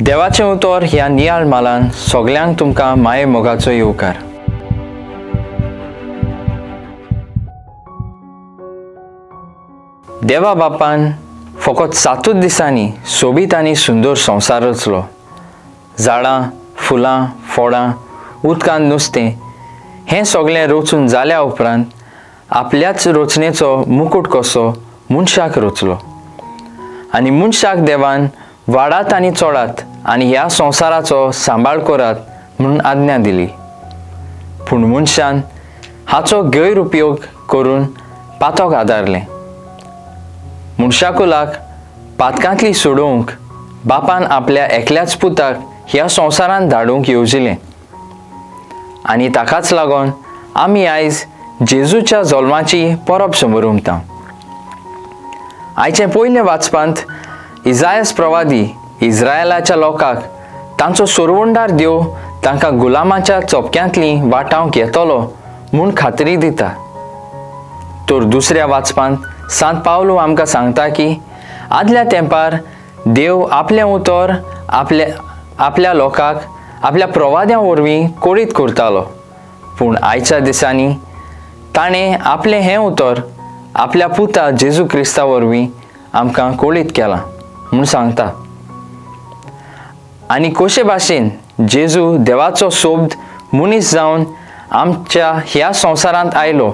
देवाचें उतर ह्या नियाळ मालान सगल्यांक तुमकां माये मोगाचो येवकार। देवा बापान फकत 7 दिसांनी सोबीत आनी सुंदर संसार रचलो। झाडां, फुलां, फळां, उदकांत नुस्तें हें सगळें रचून जाल्या उपरांत आपल्याच रचनेचो मुकूट कसो मनशाक रचलो। आनी मनशाक देवान वाडात आनी चोडात आनी ह्या संसाराचो सांबाळ करात म्हणून आज्ञा दिली। पूण मनशान हाचो गैरउपयोग करून पातक आदारलें। मनशाकुलाक पातकांतली सोडोवंक बापान आपल्या एकल्याच पुताक ह्या संसारांत धाडूंक येवजिलें। आनी ताकाच लागून आमी आयज जेजूच्या जल्माची परब समोर उमता। आयचे पयले वाचपांत इसायास प्रवादी इस्रायलाच्या लोकांक तांचो सोरवंडार देव तांकां गुलामाच्या चपक्यांतली वाटावंक येतलो म्हूण खात्री दिता। तर दुसऱ्या वाचपांत सांत पावलो आमकां सांगता की आदल्या तेंपार देव आपलें उतर आपल्या लोकांक आपल्या प्रवाद्यां वरवीं कोडीत करतालो। पूण आयच्या दिसांनी ताणें आपलें हें उतर आपल्या पुता जेजू क्रिस्ता वरवीं आमकां कोडीत केलां म्हूण सांगता। आनी कशे भाशेन जेजू देवाचो सोबत मनीस जावन आमच्या ह्या संवसारांत आयलो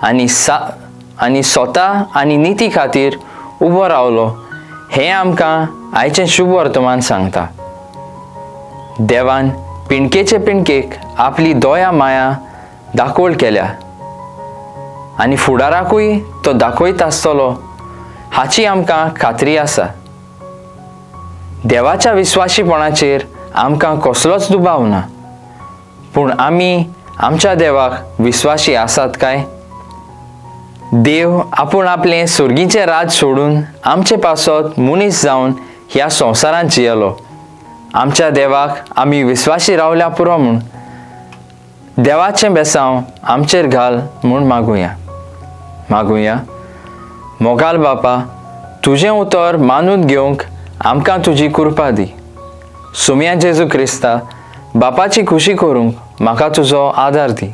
आनी स्वता आनी निती खातीर उबो रावलो हें आमकां आयचें शुभ वर्तमान सांगता। देवान पिणकेचे पिणकेक आपली दया माया दाखोवळ केल्या आनी फुडाराकूय तो दाखयत आसतलो हाची आमकां खात्री आसा। देवाच्या विस्वासीपणाचेर आमकां कसलोच दुबाव ना। पूण आमी आमच्या देवाक विस्वासी आसात काय? देव आपूण आपलें सुर्गीचें राज सोडून आमचे पासत मनीस जावन ह्या संवसारांत जियेलो। आमच्या देवाक आमी विस्वासी रावल्या पुरो म्हूण देवाचें बेसांव आमचेर घाल म्हूण मागुया। मोगाल बापा, तुजें उतर मानून घेवंक आमकां तुजी कृपा दी। सुम्या जेजू क्रिस्ता, बापाची खुशी करूंक म्हाका तुजो आदार दी।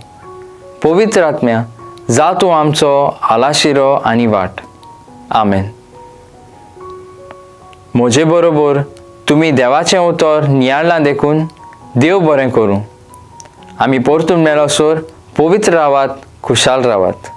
पवित्र आत्म्या, जा तूं आमचो आलाशिरो आनी वाट। आमेन। म्हजे बरोबर तुमी देवाचें उतर नियाळां देखून देव बरें करूं। आमी परतून मेळसर पवित्र रावात, खुशाल रावात।